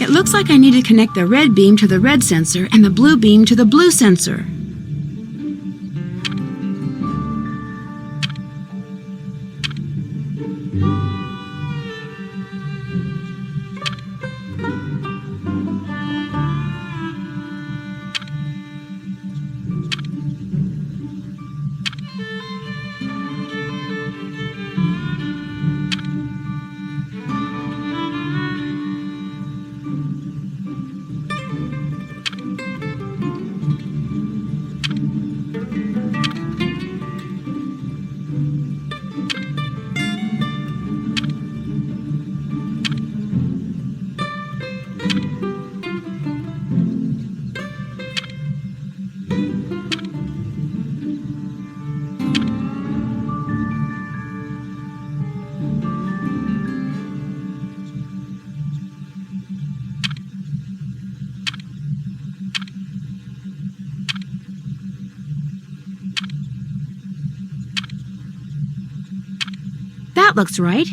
It looks like I need to connect the red beam to the red sensor and the blue beam to the blue sensor. That looks right.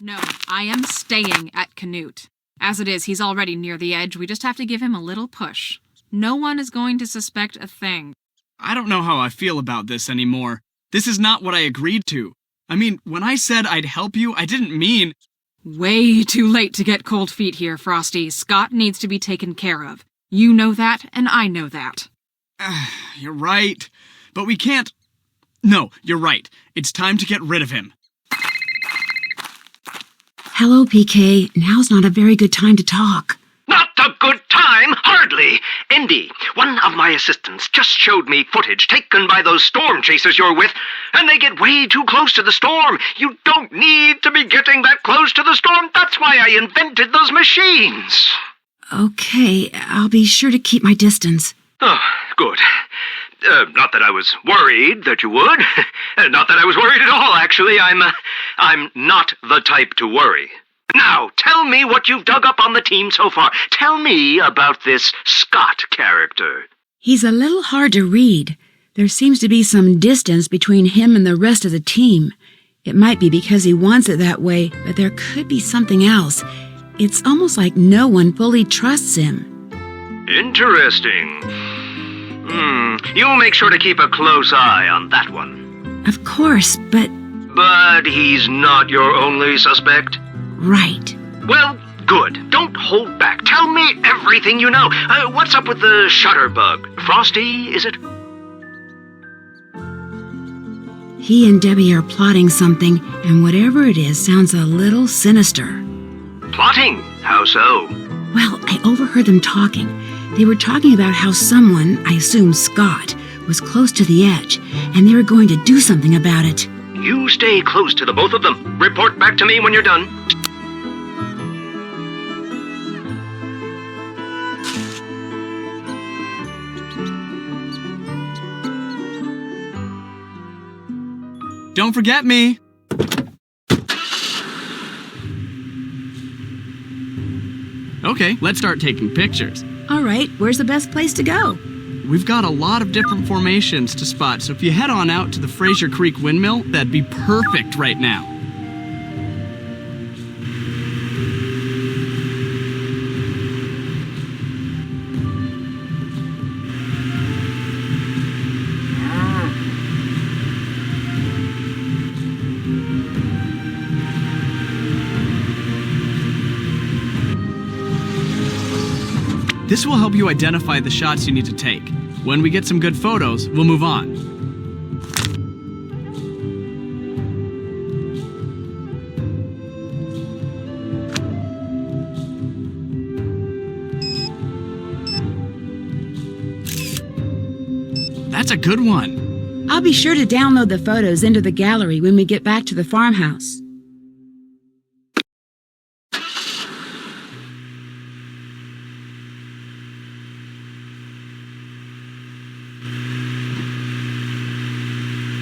No, I am staying at Canute. As it is, he's already near the edge. We just have to give him a little push. No one is going to suspect a thing. I don't know how I feel about this anymore. This is not what I agreed to. I mean, when I said I'd help you, I didn't mean... Way too late to get cold feet here, Frosty. Scott needs to be taken care of. You know that, and I know that. You're right. But we can't... No, you're right. It's time to get rid of him. Hello, PK. Now's not a very good time to talk. Not a good time? Hardly. Indy, one of my assistants just showed me footage taken by those storm chasers you're with, and they get way too close to the storm. You don't need to be getting that close to the storm. That's why I invented those machines. Okay, I'll be sure to keep my distance. Oh, good. Not that I was worried that you would. Not that I was worried at all, actually. I'm not the type to worry. Now, tell me what you've dug up on the team so far. Tell me about this Scott character. He's a little hard to read. There seems to be some distance between him and the rest of the team. It might be because he wants it that way, but there could be something else. It's almost like no one fully trusts him. Interesting. You make sure to keep a close eye on that one. Of course, but... But he's not your only suspect? Right. Well, good. Don't hold back. Tell me everything you know. What's up with the shutterbug? Frosty, is it? He and Debbie are plotting something, and whatever it is sounds a little sinister. Plotting? How so? Well, I overheard them talking. They were talking about how someone, I assume Scott, was close to the edge, and they were going to do something about it. You stay close to the both of them. Report back to me when you're done. Don't forget me! Okay, let's start taking pictures. All right, where's the best place to go? We've got a lot of different formations to spot, so if you head on out to the Fraser Creek windmill, that'd be perfect right now. This will help you identify the shots you need to take. When we get some good photos, we'll move on. That's a good one. I'll be sure to download the photos into the gallery when we get back to the farmhouse.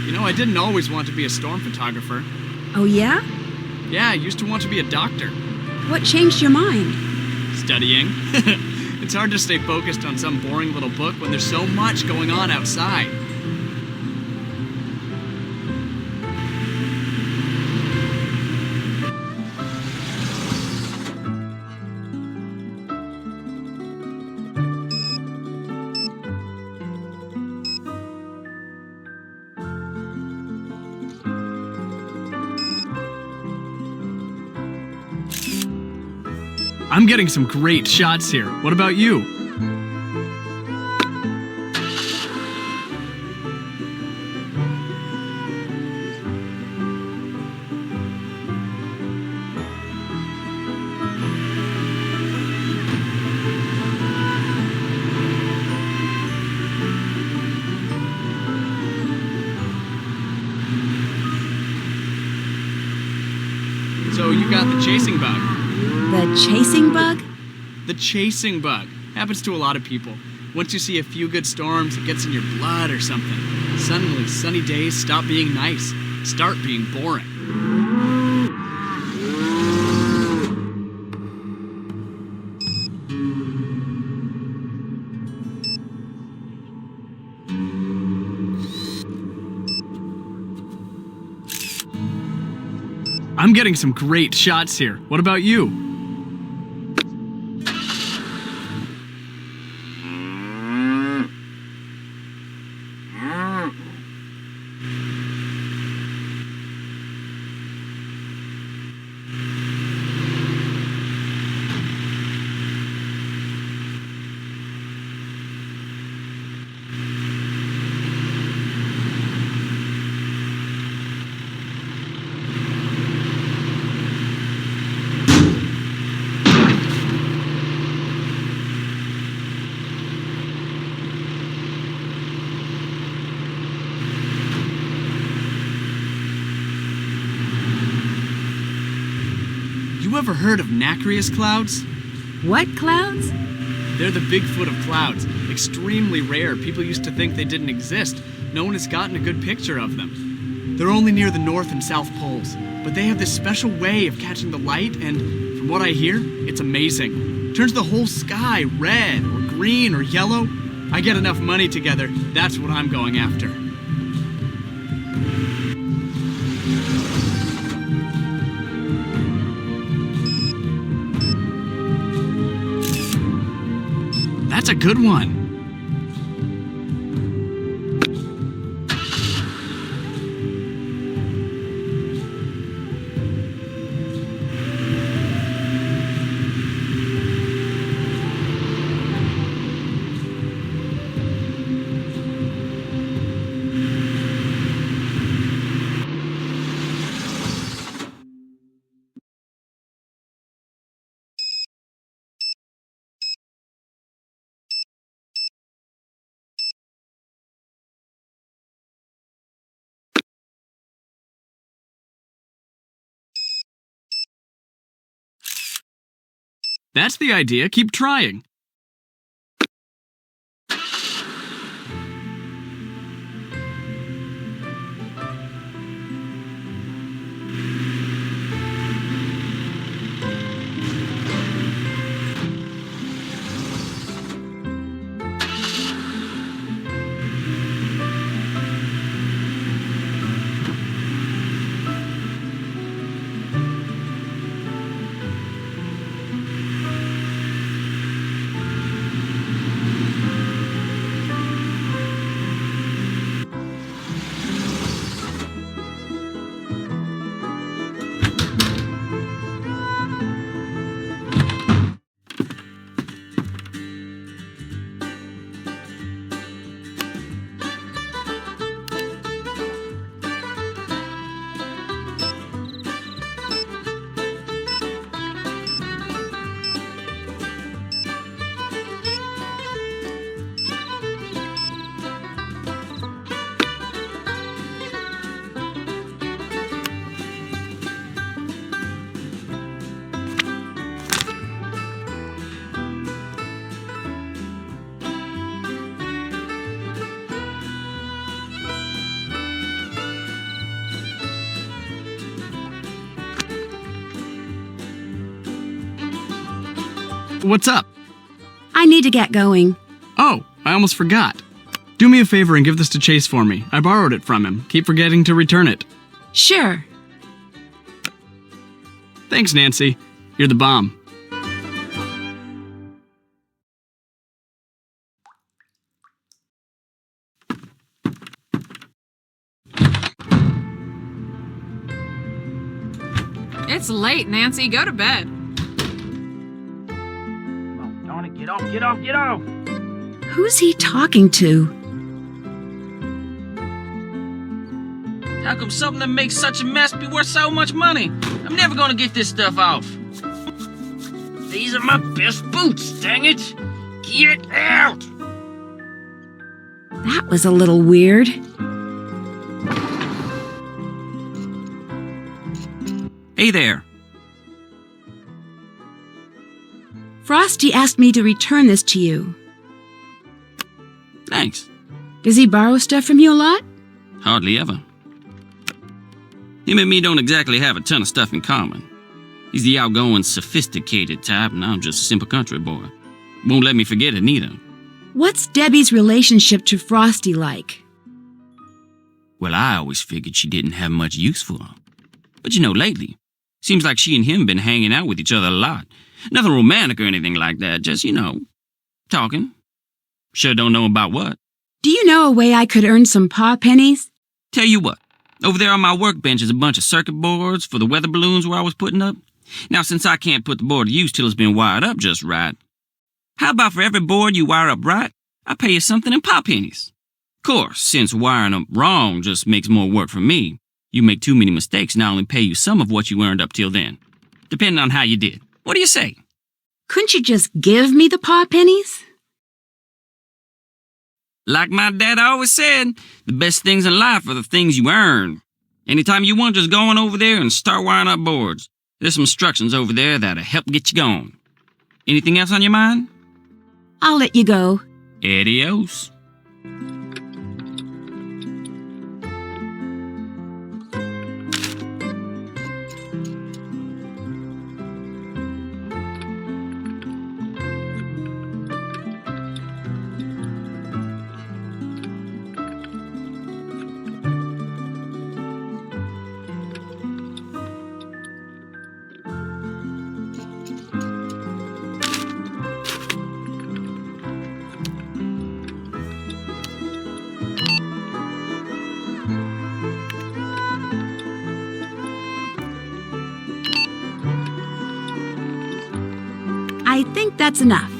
You know, I didn't always want to be a storm photographer. Oh, yeah? Yeah, I used to want to be a doctor. What changed your mind? Studying. It's hard to stay focused on some boring little book when there's so much going on outside. I'm getting some great shots here. What about you? So you got the chasing bug. The chasing bug? The chasing bug. Happens to a lot of people. Once you see a few good storms, it gets in your blood or something. Suddenly, sunny days stop being nice, start being boring. I'm getting some great shots here. What about you? You ever heard of nacreous clouds? What clouds? They're the Bigfoot of clouds. Extremely rare. People used to think they didn't exist. No one has gotten a good picture of them. They're only near the North and South Poles, but they have this special way of catching the light, and from what I hear, it's amazing. Turns the whole sky red or green or yellow. I get enough money together, that's what I'm going after. That's a good one. That's the idea. Keep trying. What's up? I need to get going. Oh, I almost forgot. Do me a favor and give this to Chase for me. I borrowed it from him. Keep forgetting to return it. Sure. Thanks, Nancy. You're the bomb. It's late, Nancy. Go to bed. Get off, get off! Who's he talking to? How come something that makes such a mess be worth so much money? I'm never gonna get this stuff off. These are my best boots, dang it! Get out! That was a little weird. Hey there. Frosty asked me to return this to you. Thanks. Does he borrow stuff from you a lot? Hardly ever. Him and me don't exactly have a ton of stuff in common. He's the outgoing, sophisticated type, and I'm just a simple country boy. Won't let me forget it neither. What's Debbie's relationship to Frosty like? Well, I always figured she didn't have much use for him. But lately, seems like she and him been hanging out with each other a lot. Nothing romantic or anything like that, just, talking. Sure don't know about what. Do you know a way I could earn some paw pennies? Tell you what, over there on my workbench is a bunch of circuit boards for the weather balloons where I was putting up. Now, since I can't put the board to use till it's been wired up just right, how about for every board you wire up right, I pay you something in paw pennies? Of course, since wiring them wrong just makes more work for me, you make too many mistakes and I only pay you some of what you earned up till then, depending on how you did. What do you say? Couldn't you just give me the paw pennies? Like my dad always said, the best things in life are the things you earn. Anytime you want, just go on over there and start wiring up boards. There's some instructions over there that'll help get you going. Anything else on your mind? I'll let you go. Adios. I think that's enough.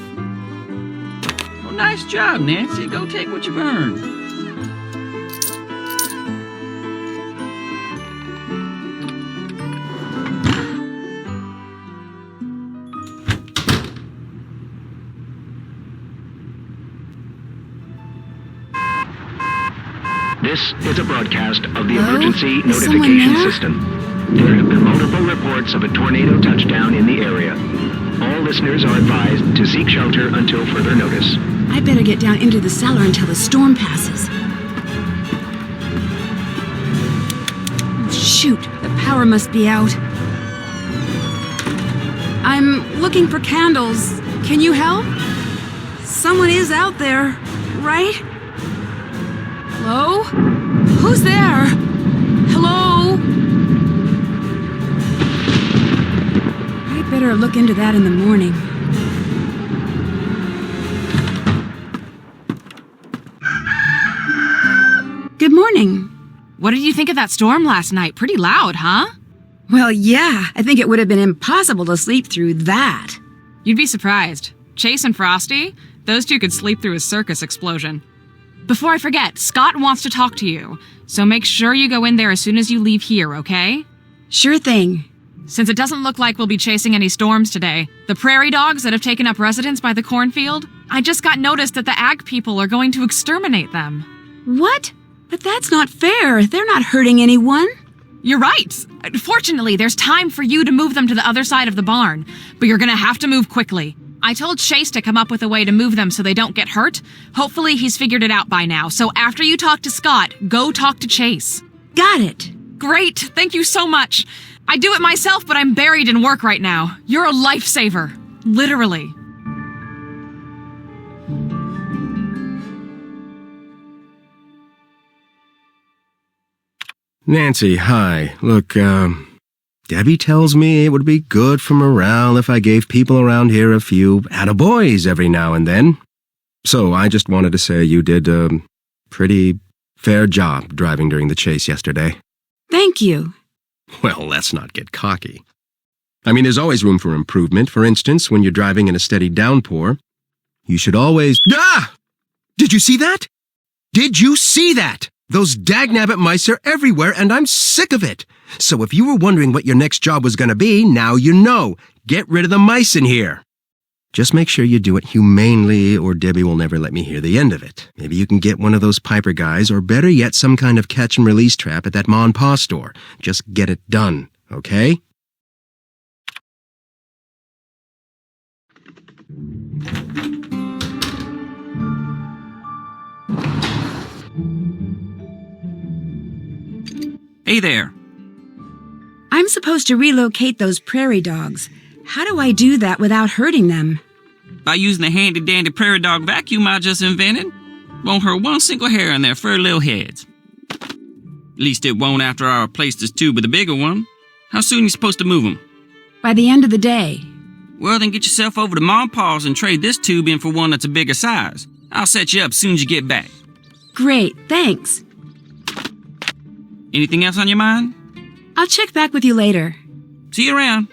Well, nice job, Nancy. Go take what you've earned. This is a broadcast of the Hello? emergency Is someone notification there? system. There have been multiple reports of a tornado touchdown in the area. All listeners are advised to seek shelter until further notice. I better get down into the cellar until the storm passes. Oh, shoot, the power must be out. I'm looking for candles. Can you help? Someone is out there, right? Hello? Who's there? Hello? I better look into that in the morning. Good morning. What did you think of that storm last night? Pretty loud, huh? Well, yeah, I think it would have been impossible to sleep through that. You'd be surprised. Chase and Frosty, those two could sleep through a circus explosion. Before I forget, Scott wants to talk to you, so make sure you go in there as soon as you leave here, okay? Sure thing. Since it doesn't look like we'll be chasing any storms today, the prairie dogs that have taken up residence by the cornfield, I just got notice that the ag people are going to exterminate them. What? But that's not fair. They're not hurting anyone. You're right. Fortunately, there's time for you to move them to the other side of the barn, but you're gonna have to move quickly. I told Chase to come up with a way to move them so they don't get hurt. Hopefully he's figured it out by now, so after you talk to Scott, go talk to Chase. Got it. Great, thank you so much. I do it myself, but I'm buried in work right now. You're a lifesaver. Literally. Nancy, hi. Look, Debbie tells me it would be good for morale if I gave people around here a few attaboys every now and then. So I just wanted to say you did a pretty fair job driving during the chase yesterday. Thank you. Well, let's not get cocky. I mean, there's always room for improvement. For instance, when you're driving in a steady downpour, You should always... Ah! Did you see that? Did you see that? Those dagnabbit mice are everywhere, and I'm sick of it. So if you were wondering what your next job was going to be, now you know. Get rid of the mice in here. Just make sure you do it humanely, or Debbie will never let me hear the end of it. Maybe you can get one of those Piper guys, or better yet, some kind of catch-and-release trap at that Ma and Pa store. Just get it done, okay? Hey there. I'm supposed to relocate those prairie dogs. How do I do that without hurting them? By using the handy-dandy prairie dog vacuum I just invented. Won't hurt one single hair on their furry little heads. At least it won't after I replace this tube with a bigger one. How soon are you supposed to move them? By the end of the day. Well, then get yourself over to Ma and Pa's and trade this tube in for one that's a bigger size. I'll set you up as soon as you get back. Great, thanks. Anything else on your mind? I'll check back with you later. See you around.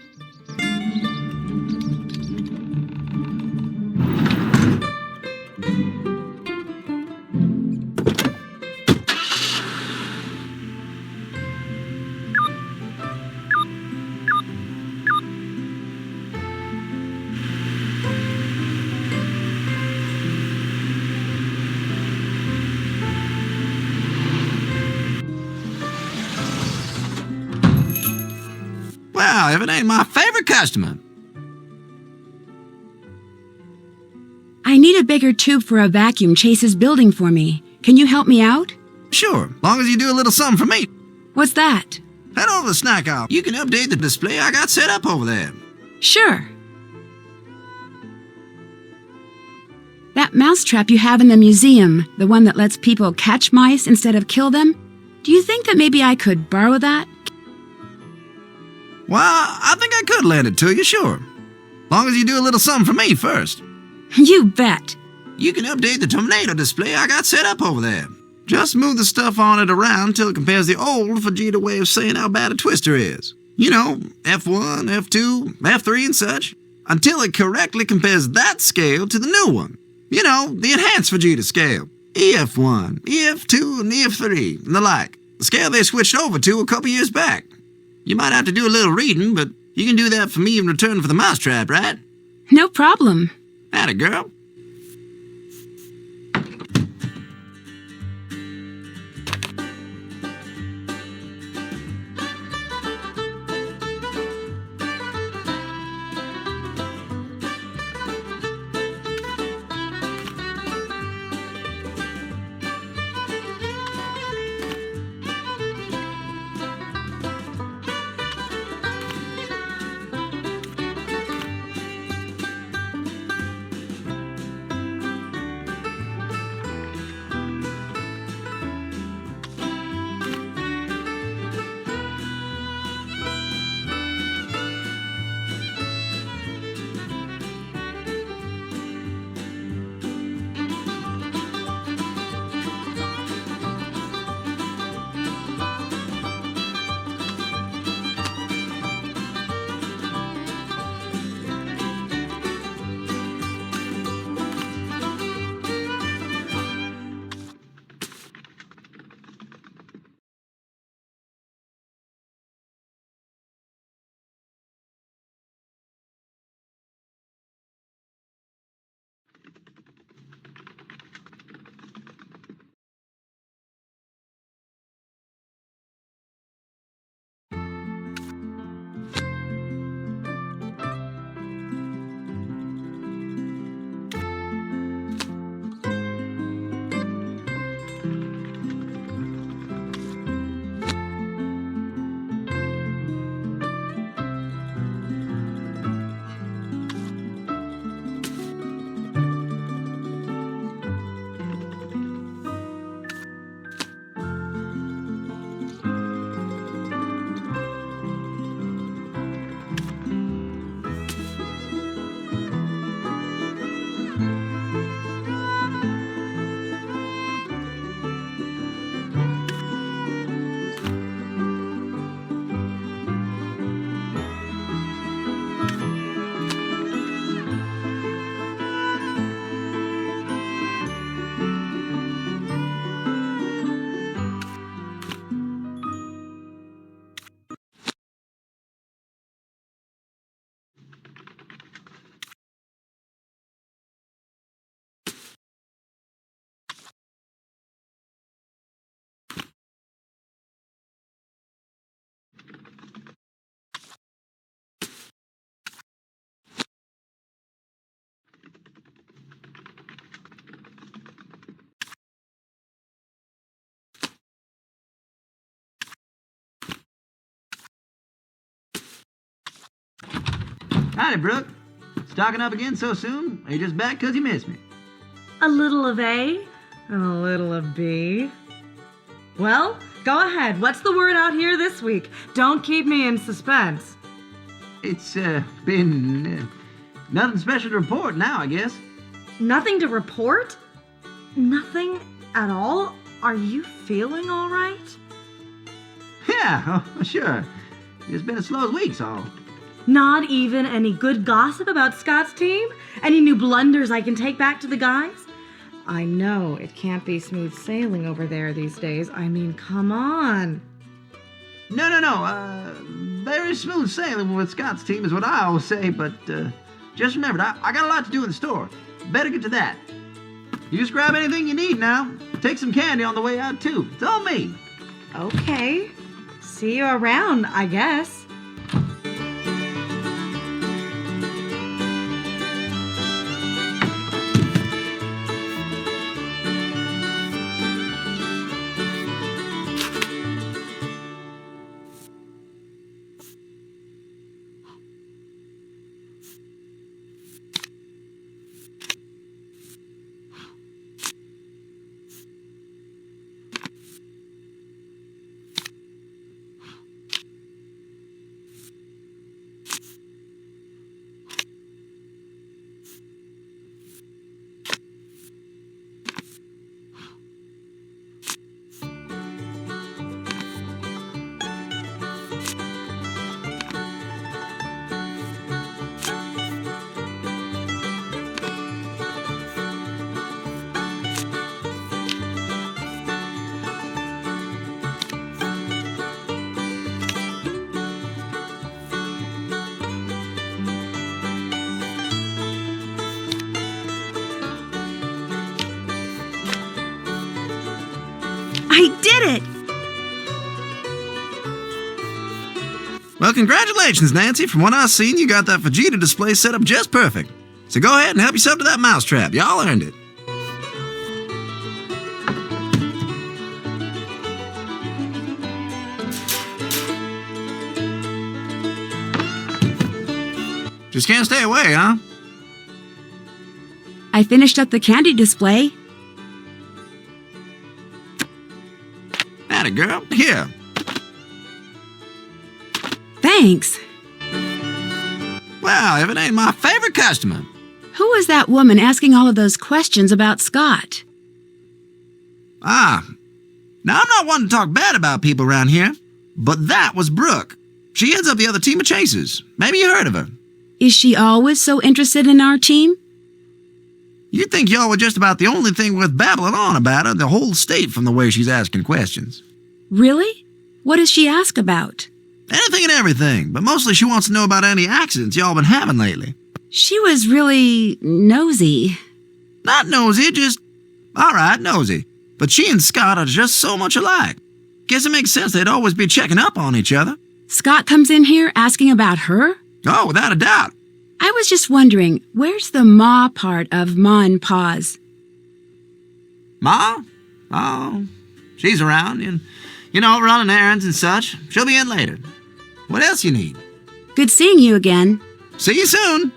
Well, if it ain't my favorite customer. I need a bigger tube for a vacuum Chase is building for me. Can you help me out? Sure, long as you do a little something for me. What's that? Head over to the snack aisle. You can update the display I got set up over there. Sure. That mousetrap you have in the museum, the one that lets people catch mice instead of kill them, do you think that maybe I could borrow that? Well, I think I could lend it to you, sure. Long as you do a little something for me first. You bet. You can update the tornado display I got set up over there. Just move the stuff on it around till it compares the old Vegeta way of saying how bad a twister is. You know, F1, F2, F3 and such. Until it correctly compares that scale to the new one. You know, the enhanced Vegeta scale. EF1, EF2, and EF3, and the like. The scale they switched over to a couple years back. You might have to do a little reading, but you can do that for me in return for the mousetrap, right? No problem. Atta girl. Howdy, Brooke. Stocking up again so soon? Are you just back 'cause you missed me? A little of A and a little of B. Well, go ahead. What's the word out here this week? Don't keep me in suspense. It's been nothing special to report now, I guess. Nothing to report? Nothing at all? Are you feeling all right? Yeah, oh, sure. It's been as slow as weeks, all. Not even any good gossip about Scott's team? Any new blunders I can take back to the guys? I know it can't be smooth sailing over there these days. I mean, come on. No. Very smooth sailing with Scott's team is what I always say, but just remembered, I got a lot to do in the store. Better get to that. You just grab anything you need now. Take some candy on the way out, too. It's all me. Okay. See you around, I guess. I did it! Well, congratulations, Nancy. From what I've seen, you got that Vegeta display set up just perfect. So go ahead and help yourself to that mousetrap. Y'all earned it. Just can't stay away, huh? I finished up the candy display. Atta girl. Here. Thanks. Well, if it ain't my favorite customer. Who was that woman asking all of those questions about Scott? Now I'm not one to talk bad about people around here, but that was Brooke. She heads up the other team of chasers. Maybe you heard of her. Is she always so interested in our team? You'd think y'all were just about the only thing worth babbling on about her, the whole state, from the way she's asking questions. Really? What does she ask about? Anything and everything, but mostly she wants to know about any accidents y'all been having lately. She was really nosy. Not nosy, just... alright, nosy. But she and Scott are just so much alike. Guess it makes sense they'd always be checking up on each other. Scott comes in here asking about her? Oh, without a doubt. I was just wondering, where's the Ma part of Ma and Pa's? Ma? Oh, she's around, and, running errands and such. She'll be in later. What else you need? Good seeing you again. See you soon.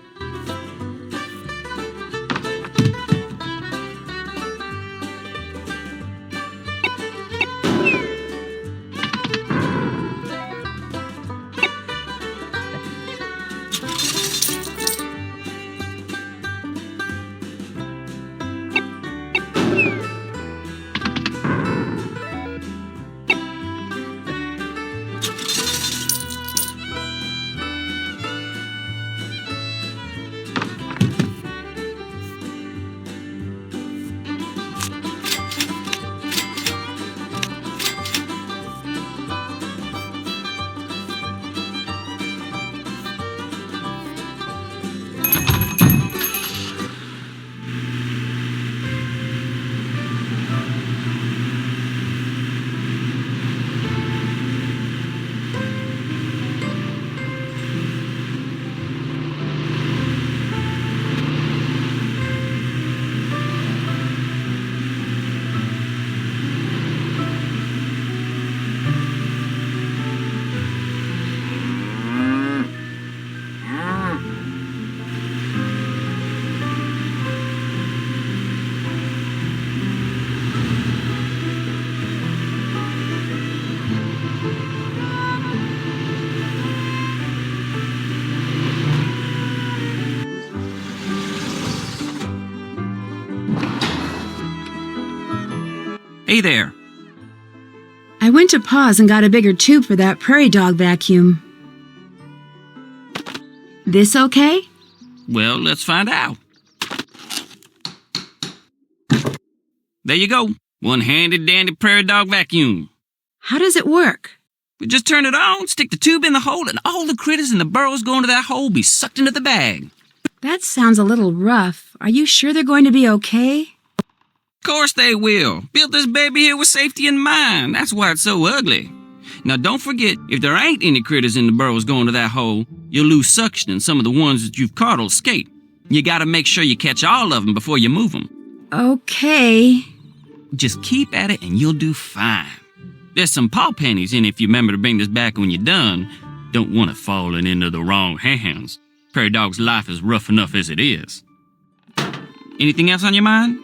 Hey there. I went to Paws and got a bigger tube for that prairie dog vacuum. This okay? Well, let's find out. There you go. One-handed dandy prairie dog vacuum. How does it work? We just turn it on, stick the tube in the hole, and all the critters in the burrows going to that hole be sucked into the bag. That sounds a little rough. Are you sure they're going to be okay? Of course they will. Built this baby here with safety in mind. That's why it's so ugly. Now don't forget, if there ain't any critters in the burrows going to that hole, you'll lose suction and some of the ones that you've caught will escape. You gotta make sure you catch all of them before you move them. Okay. Just keep at it and you'll do fine. There's some paw pennies in if you remember to bring this back when you're done. Don't want it falling into the wrong hands. Prairie dog's life is rough enough as it is. Anything else on your mind?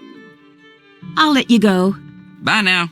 I'll let you go. Bye now.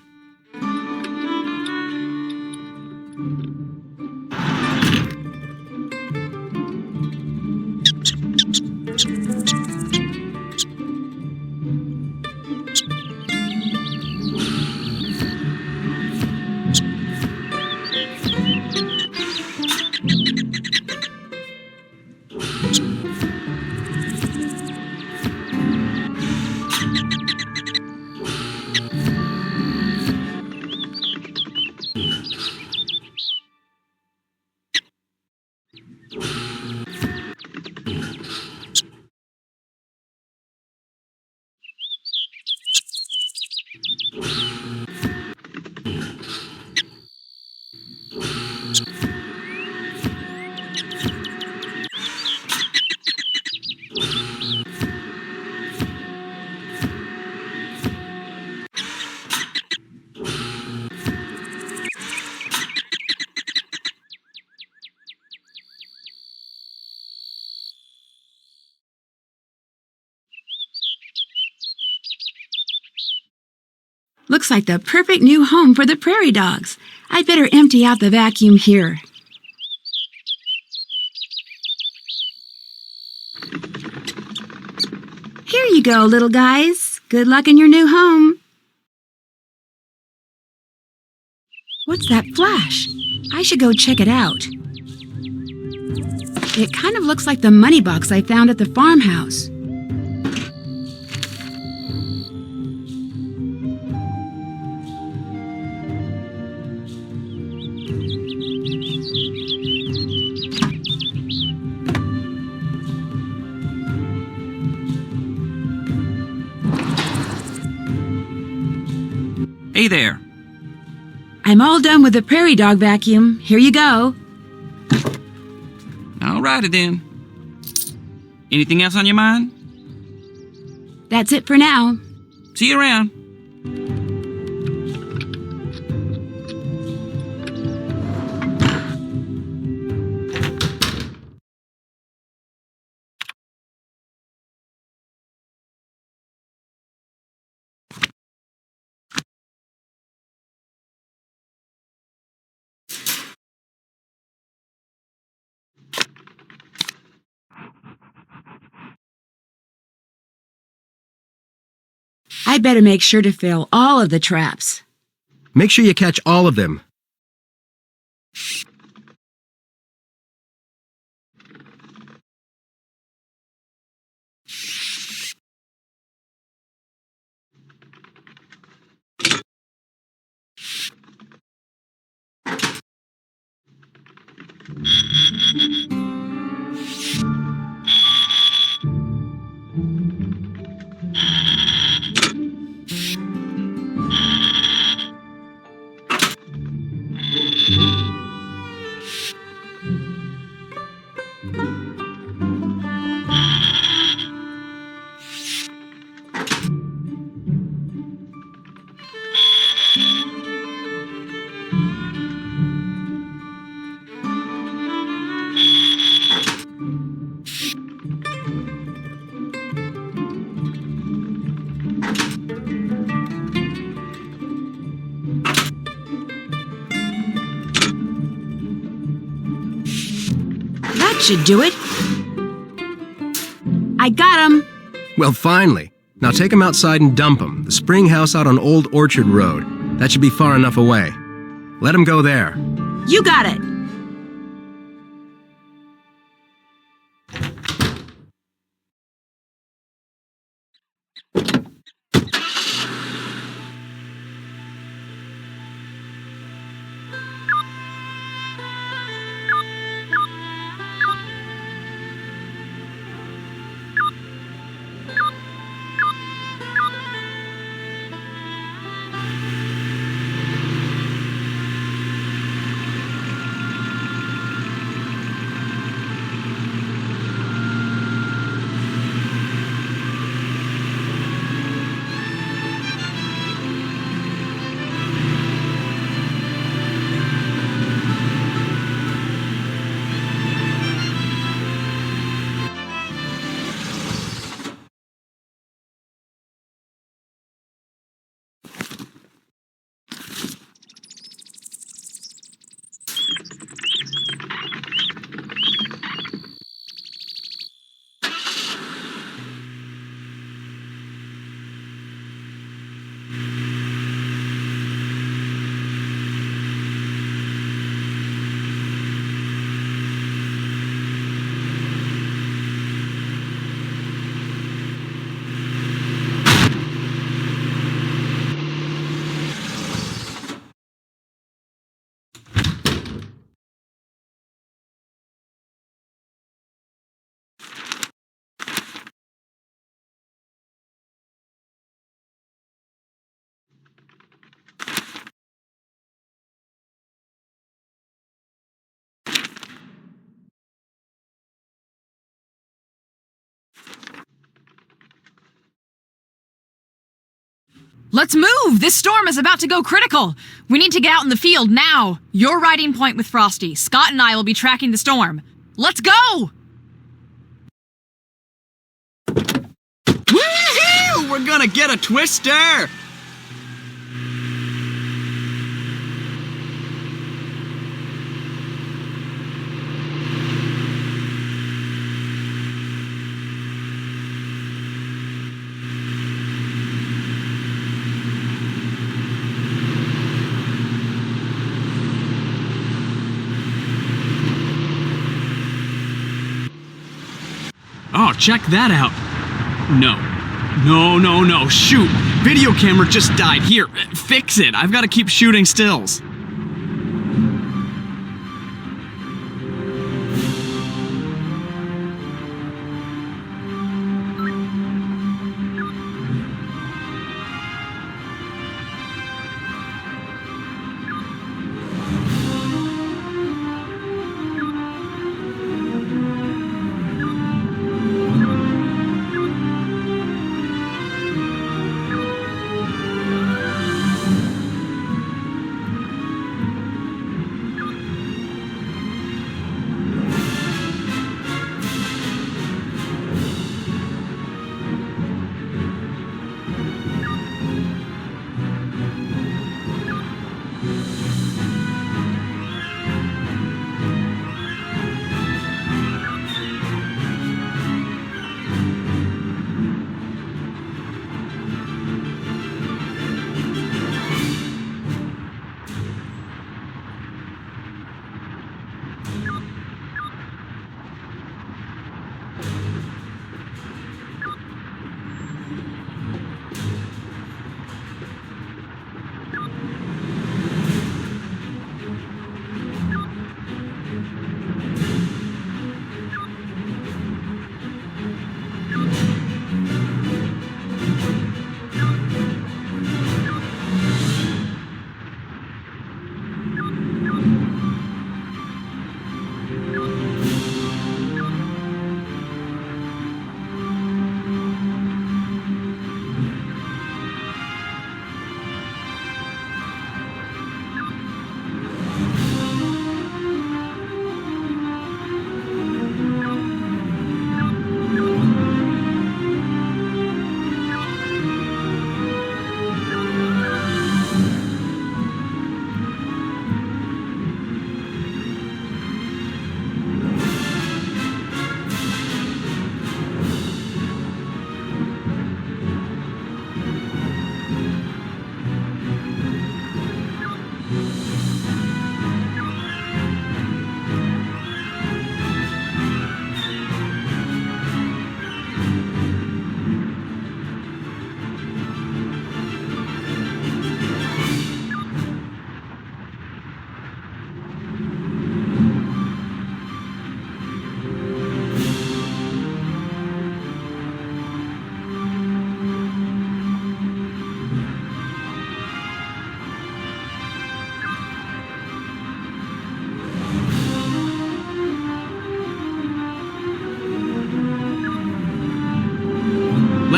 Looks like the perfect new home for the prairie dogs. I'd better empty out the vacuum here. Here you go, little guys. Good luck in your new home. What's that flash? I should go check it out. It kind of looks like the money box I found at the farmhouse. Hey there. I'm all done with the prairie dog vacuum. Here you go. Alrighty then. Anything else on your mind? That's it for now. See you around. I'd better make sure to fill all of the traps. Make sure you catch all of them. That should do it. I got 'em. Well, finally. Now take them outside and dump them. The The spring house out on Old Orchard Road. That should be far enough away. Let him go there. You got it! Let's move! This storm is about to go critical! We need to get out in the field now! You're riding point with Frosty. Scott and I will be tracking the storm. Let's go! Woohoo! We're gonna get a twister! Oh, check that out. No. Shoot. Video camera just died. Here, fix it. I've got to keep shooting stills.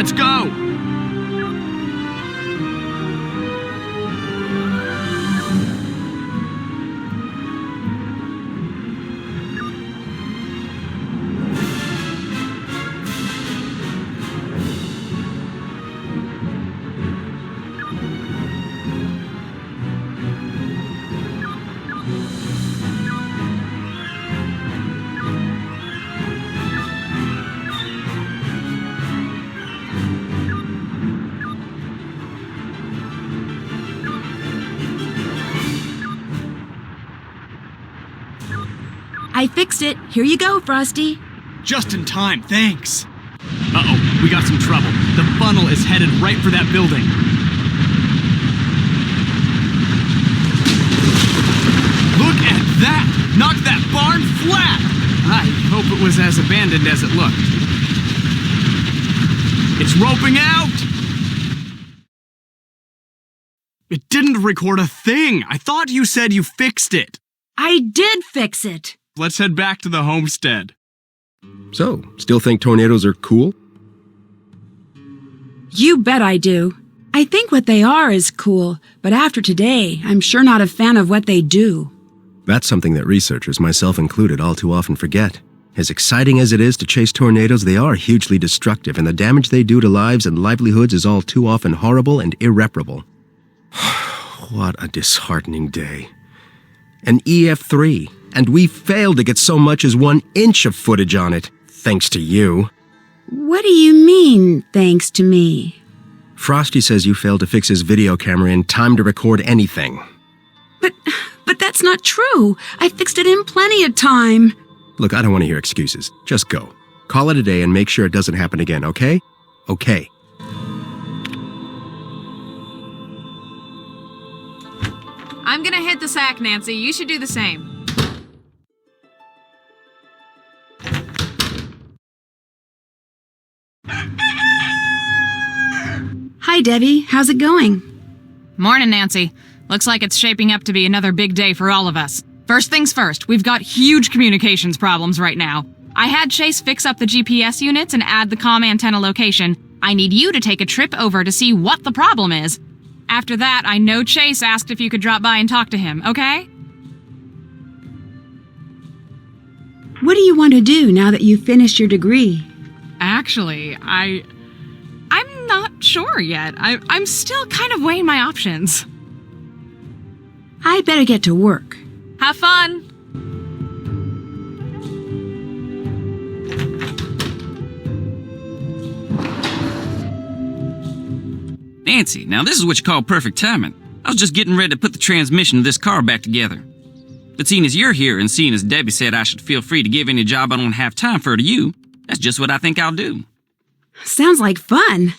Let's go! I fixed it. Here you go, Frosty. Just in time, thanks. Uh-oh, we got some trouble. The funnel is headed right for that building. Look at that! Knocked that barn flat! I hope it was as abandoned as it looked. It's roping out! It didn't record a thing! I thought you said you fixed it! I did fix it. Let's head back to the homestead. So, still think tornadoes are cool? You bet I do. I think what they are is cool, but after today, I'm sure not a fan of what they do. That's something that researchers, myself included, all too often forget. As exciting as it is to chase tornadoes, they are hugely destructive, and the damage they do to lives and livelihoods is all too often horrible and irreparable. What a disheartening day. An EF3, and we failed to get so much as 1 inch of footage on it, thanks to you. What do you mean, thanks to me? Frosty says you failed to fix his video camera in time to record anything. But that's not true. I fixed it in plenty of time. Look, I don't want to hear excuses. Just go. Call it a day and make sure it doesn't happen again, okay? Okay. I'm gonna hit the sack, Nancy. You should do the same. Hi, Debbie. How's it going? Morning, Nancy. Looks like it's shaping up to be another big day for all of us. First things first, we've got huge communications problems right now. I had Chase fix up the GPS units and add the comm antenna location. I need you to take a trip over to see what the problem is. After that, I know Chase asked if you could drop by and talk to him, okay? What do you want to do now that you've finished your degree? Actually, I'm not sure yet. I'm still kind of weighing my options. I better get to work. Have fun! Nancy, now this is what you call perfect timing. I was just getting ready to put the transmission of this car back together. But seeing as you're here and seeing as Debbie said I should feel free to give any job I don't have time for to you, that's just what I think I'll do. Sounds like fun.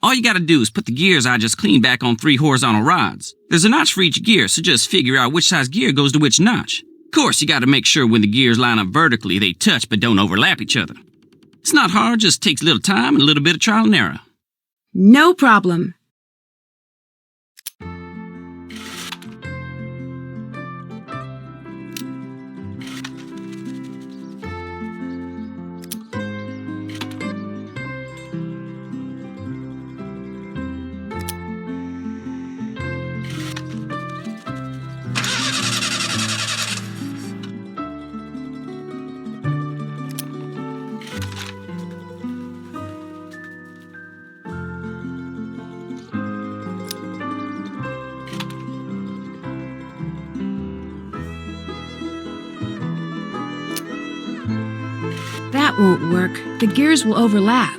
All you gotta do is put the gears I just cleaned back on 3 horizontal rods. There's a notch for each gear, so just figure out which size gear goes to which notch. Of course, you gotta make sure when the gears line up vertically, they touch but don't overlap each other. It's not hard, just takes a little time and a little bit of trial and error. No problem. That won't work. The gears will overlap.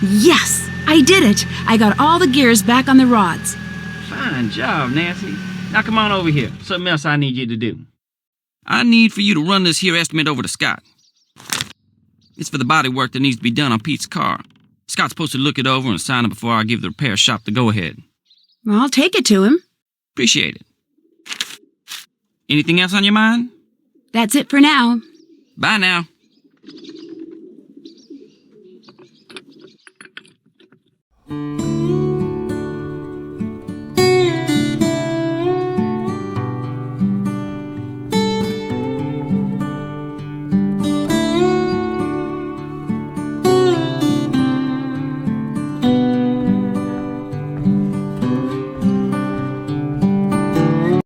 Yes! I did it! I got all the gears back on the rods. Fine job, Nancy. Now come on over here. Something else I need you to do. I need for you to run this here estimate over to Scott. It's for the body work that needs to be done on Pete's car. Scott's supposed to look it over and sign it before I give the repair shop the go-ahead. Well, I'll take it to him. Appreciate it. Anything else on your mind? That's it for now. Bye now.